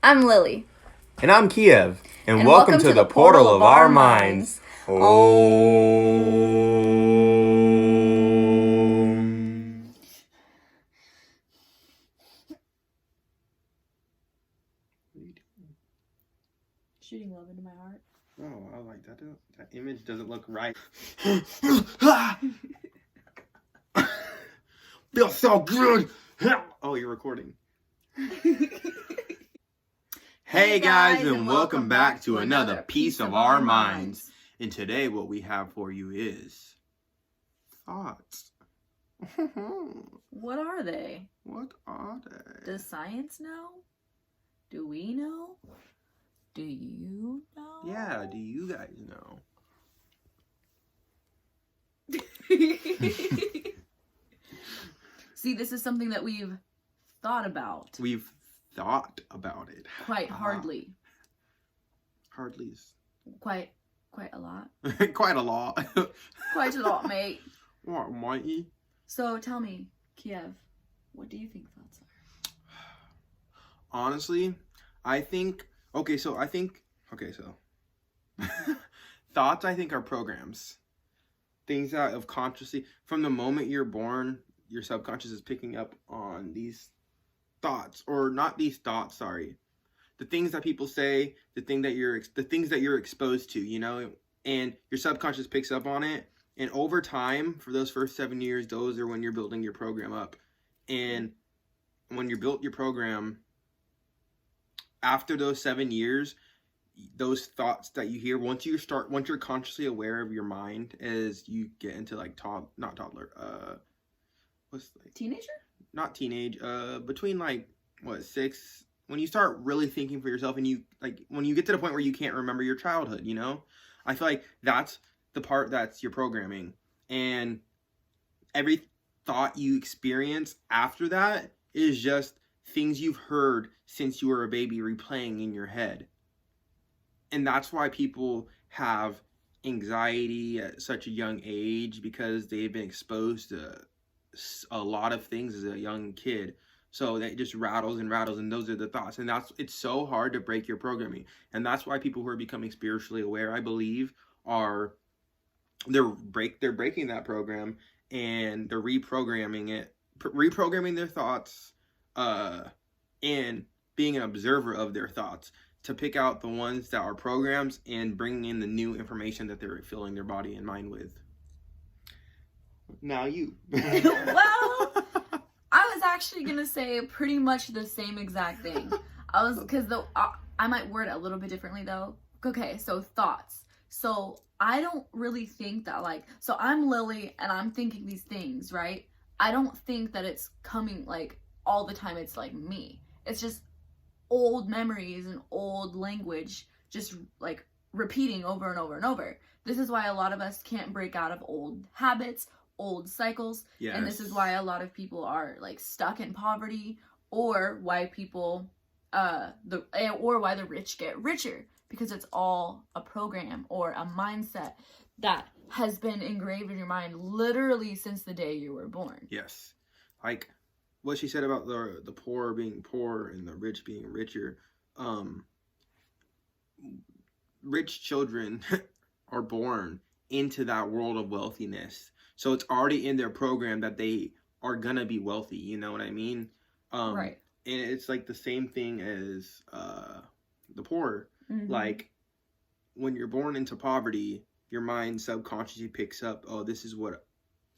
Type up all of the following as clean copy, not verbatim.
I'm Lily. And I'm Kiev. And welcome to the portal of our minds. Shooting love into my heart. Oh, I like that. That image doesn't look right. Feels so good. Oh, you're recording. Hey guys, and welcome back to another Piece of Our Minds. And today what we have for you is thoughts. What are they? What are they? Does science know? Do we know? Do you know? Yeah, do you guys know? See, this is something that we've thought about. We've thought about it. Quite hardly. Hardly is... Quite a lot. Quite a lot. Quite a lot, mate. What, mighty? So tell me, Kiev, what do you think thoughts are? Honestly, I think... thoughts, I think, are programs. Things that have consciously... From the moment you're born, your subconscious is picking up on these thoughts. Or not these thoughts, sorry. The things that people say, the things that you're exposed to, you know? And your subconscious picks up on it. And over time, for those first 7 years, those are when you're building your program up. And when you built your program, after those 7 years, those thoughts that you hear, once you're consciously aware of your mind as you get into like Teenager? Not teenage, between like, 6, when you start really thinking for yourself and when you get to the point where you can't remember your childhood, you know? I feel like that's the part that's your programming. And every thought you experience after that is just things you've heard since you were a baby replaying in your head. And that's why people have anxiety at such a young age, because they've been exposed to a lot of things as a young kid. So that just rattles and rattles, and those are the thoughts. And it's so hard to break your programming. And that's why people who are becoming spiritually aware, I believe, they're breaking that program, and they're reprogramming their thoughts, and being an observer of their thoughts to pick out the ones that are programs and bringing in the new information that they're filling their body and mind with. Now you. Well, I was actually gonna say pretty much the same exact thing. I might word it a little bit differently though. Okay, so thoughts. So I don't really think that so I'm Lily and I'm thinking these things, right? I don't think that it's coming like all the time. It's like me. It's just old memories and old language just like repeating over and over and over. This is why a lot of us can't break out of old habits, old cycles. Yes. And this is why a lot of people are like stuck in poverty, or why people or why the rich get richer, because it's all a program or a mindset that has been engraved in your mind literally since the day you were born. Yes. Like what she said about the poor being poor and the rich being richer. Rich children are born into that world of wealthiness. So it's already in their program that they are gonna be wealthy, you know what I mean? Right. And it's like the same thing as the poor. Mm-hmm. Like when you're born into poverty, your mind subconsciously picks up, oh, this is what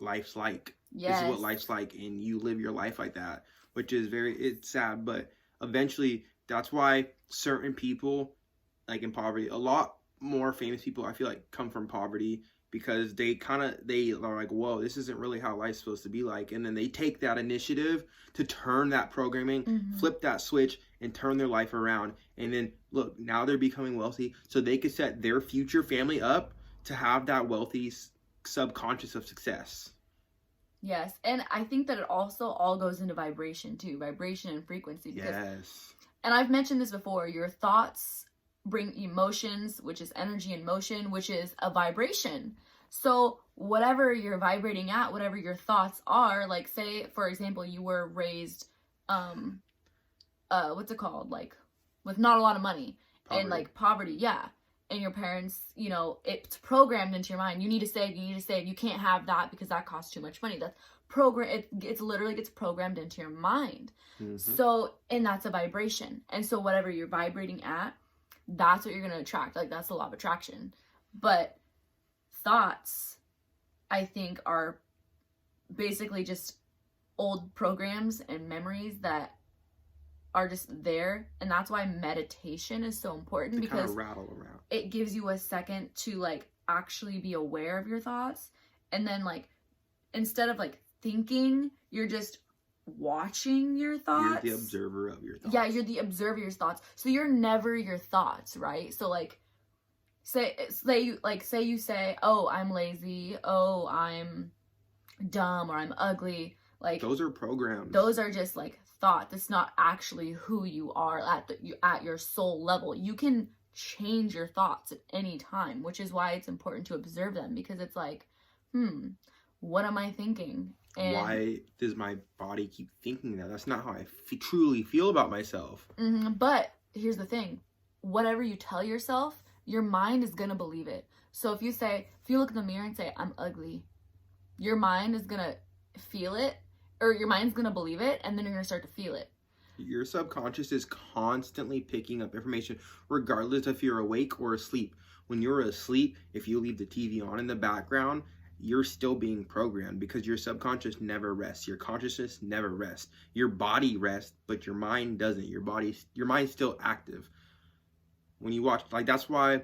life's like. Yes. This is what life's like, and you live your life like that, which is it's sad, but eventually that's why certain people, like in poverty, a lot more famous people, I feel like, come from poverty, because they are like, whoa, this isn't really how life's supposed to be like. And then they take that initiative to turn that programming, mm-hmm. flip that switch, and turn their life around. And then look, now they're becoming wealthy, so they could set their future family up to have that wealthy subconscious of success. Yes, and I think that it also all goes into vibration too, vibration and frequency. Because, yes. And I've mentioned this before, your thoughts bring emotions, which is energy in motion, which is a vibration. So whatever you're vibrating at, whatever your thoughts are, like say, for example, you were raised, what's it called? Like with not a lot of money Poverty. and like poverty, yeah. And your parents, you know, it's programmed into your mind. You need to save, you need to save. You can't have that because that costs too much money. That's it's literally gets programmed into your mind. So, and that's a vibration. And so whatever you're vibrating at, that's what you're going to attract. Like, that's the law of attraction. But thoughts, I think, are basically just old programs and memories that are just there. And that's why meditation is so important, because kind of rattle around. It gives you a second to like actually be aware of your thoughts. And then like, instead of like thinking, you're just watching your thoughts. You're the observer of your thoughts. Yeah, you're the observer of your thoughts. So you're never your thoughts, right? So like, say you say, oh, I'm lazy, oh, I'm dumb, or I'm ugly. Like, those are programs. Those are just like thoughts. It's not actually who you are at your soul level. You can change your thoughts at any time, which is why it's important to observe them, because it's like, what am I thinking? And why does my body keep thinking that? That's not how I truly feel about myself. But here's the thing. Whatever you tell yourself, your mind is going to believe it. So if you look in the mirror and say, I'm ugly, your mind is going to feel it, or your mind's going to believe it, and then you're going to start to feel it. Your subconscious is constantly picking up information, regardless if you're awake or asleep. When you're asleep, if you leave the TV on in the background, you're still being programmed, because your subconscious never rests. Your consciousness never rests. Your body rests, but your mind doesn't. Your mind's still active. When you watch, like, that's why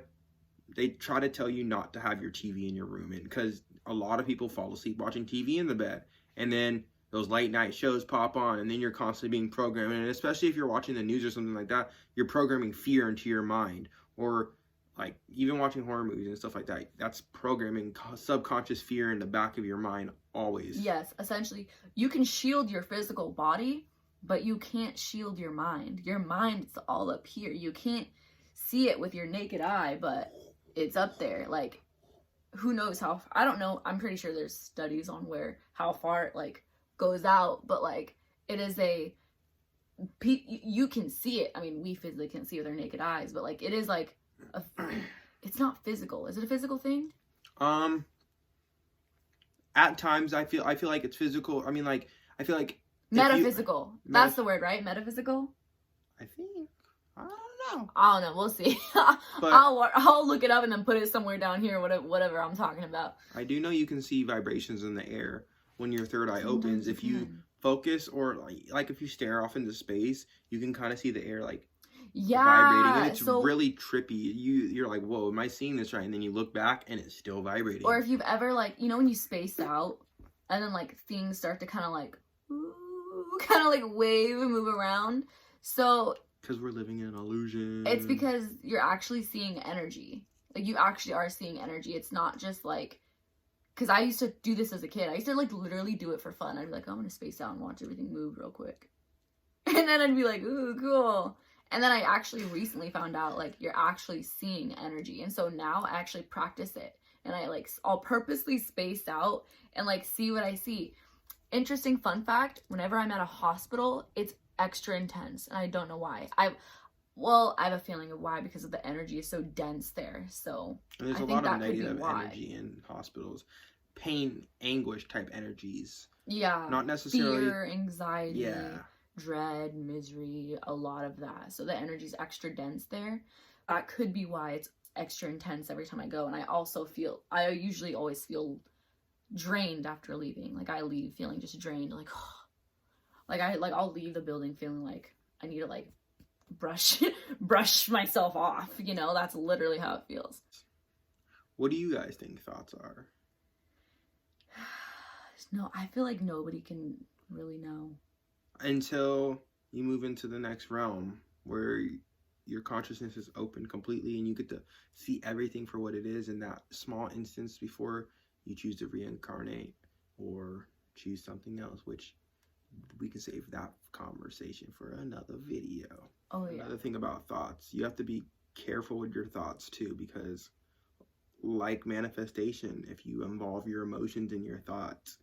they try to tell you not to have your TV in your room, and because a lot of people fall asleep watching TV in the bed, and then those late night shows pop on, and then you're constantly being programmed. And especially if you're watching the news or something like that, you're programming fear into your mind. Or like even watching horror movies and stuff like that, that's programming subconscious fear in the back of your mind always. Yes, essentially, you can shield your physical body, but you can't shield your mind. Your mind is all up here. You can't see it with your naked eye, but it's up there. Like, who knows how, I don't know. I'm pretty sure there's studies on how far it like goes out, but like it is you can see it. I mean, we physically can't see it with our naked eyes, but like it is like it's not physical. Is it a physical thing? At times I feel like it's physical. I mean, like, I feel like metaphysical. That's the word, right? Metaphysical? I think. I don't know. I don't know. We'll see. But I'll look it up and then put it somewhere down here, whatever I'm talking about. I do know you can see vibrations in the air when your third eye opens. If you focus, or like if you stare off into space, you can kind of see the air like vibrating, and it's really trippy. You're like, whoa, am I seeing this right? And then you look back and it's still vibrating. Or if you've ever like, you know, when you space out and then like things start to kind of like wave and move around. So because we're living in an illusion. It's because you're actually seeing energy. Like, you actually are seeing energy. It's not just like, because I used to do this as a kid. I used to like literally do it for fun. I'd be like, I'm gonna space out and watch everything move real quick. And then I'd be like, ooh, cool. And then I actually recently found out like you're actually seeing energy. And so now I actually practice it. And I'll purposely space out and like see what I see. Interesting fun fact, whenever I'm at a hospital, it's extra intense. And I don't know why. I have a feeling of why, because of the energy is so dense there. So and there's a lot of negative energy in hospitals. Pain, anguish type energies. Yeah. Not necessarily fear, anxiety. Yeah. Dread, misery, a lot of that. So the energy's extra dense there. That could be why it's extra intense every time I go. And I usually always feel drained after leaving. Like, I leave feeling just drained. Like, I'll leave the building feeling like I need to like brush myself off. You know, that's literally how it feels. What do you guys think thoughts are? No, I feel like nobody can really know. Until you move into the next realm where your consciousness is open completely and you get to see everything for what it is in that small instance before you choose to reincarnate or choose something else, which we can save that conversation for another video. Oh, yeah. Another thing about thoughts, you have to be careful with your thoughts too, because like manifestation, if you involve your emotions in your thoughts,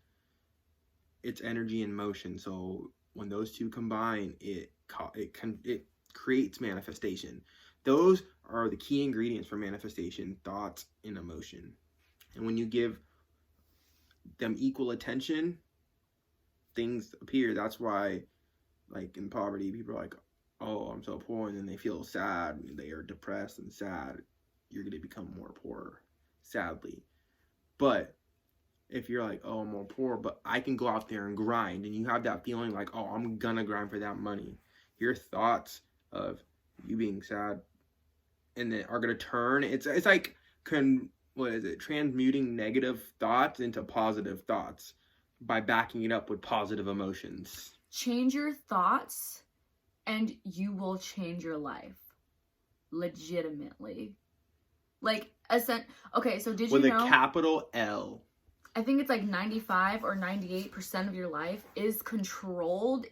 it's energy in motion. So when those two combine, it creates manifestation. Those are the key ingredients for manifestation: thoughts and emotion. And when you give them equal attention, things appear. That's why, like, in poverty, people are like, oh, I'm so poor, and then they feel sad, and they are depressed and sad. You're going to become more poor, sadly. But if you're like, oh, I'm more poor, but I can go out there and grind, and you have that feeling like, oh, I'm going to grind for that money, your thoughts of you being sad and then are going to turn. It's like, transmuting negative thoughts into positive thoughts by backing it up with positive emotions. Change your thoughts and you will change your life. Legitimately. Like, okay, so did you know? With a capital L. I think it's like 95 or 98% of your life is controlled,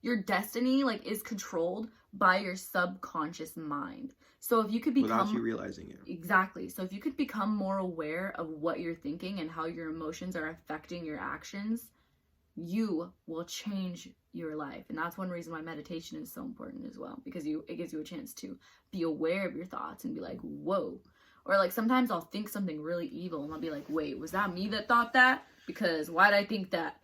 your destiny, like, is controlled by your subconscious mind. So if you could become... Without you realizing it. Exactly. So if you could become more aware of what you're thinking and how your emotions are affecting your actions, you will change your life. And that's one reason why meditation is so important as well, because it gives you a chance to be aware of your thoughts and be like, whoa. Or like sometimes I'll think something really evil and I'll be like, wait, was that me that thought that? Because why'd I think that?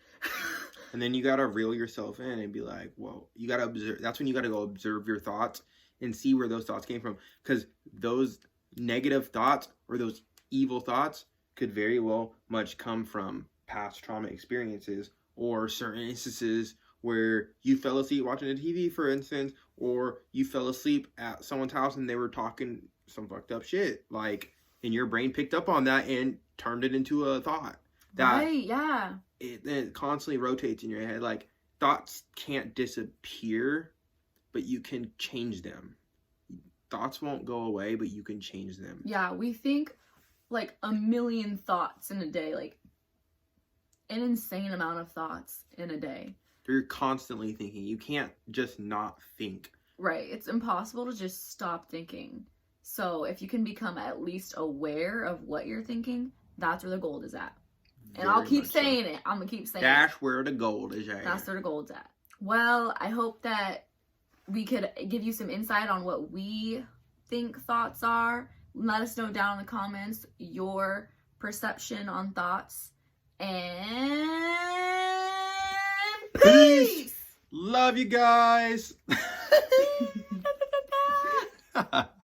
And then you gotta reel yourself in and be like, whoa, you gotta observe. That's when you gotta go observe your thoughts and see where those thoughts came from. Because those negative thoughts or those evil thoughts could very well much come from past trauma experiences or certain instances where you fell asleep watching the TV, for instance, or you fell asleep at someone's house and they were talking some fucked up shit, like, and your brain picked up on that and turned it into a thought. That right, yeah. It constantly rotates in your head. Like, thoughts can't disappear, but you can change them. Thoughts won't go away, but you can change them. Yeah, we think like a million thoughts in a day, like an insane amount of thoughts in a day. You're constantly thinking. You can't just not think. Right, it's impossible to just stop thinking. So if you can become at least aware of what you're thinking, that's where the gold is at. And I'll keep saying it. I'm going to keep saying it. That's where the gold is at. That's where the gold's at. Well, I hope that we could give you some insight on what we think thoughts are. Let us know down in the comments your perception on thoughts. And peace! Love you guys!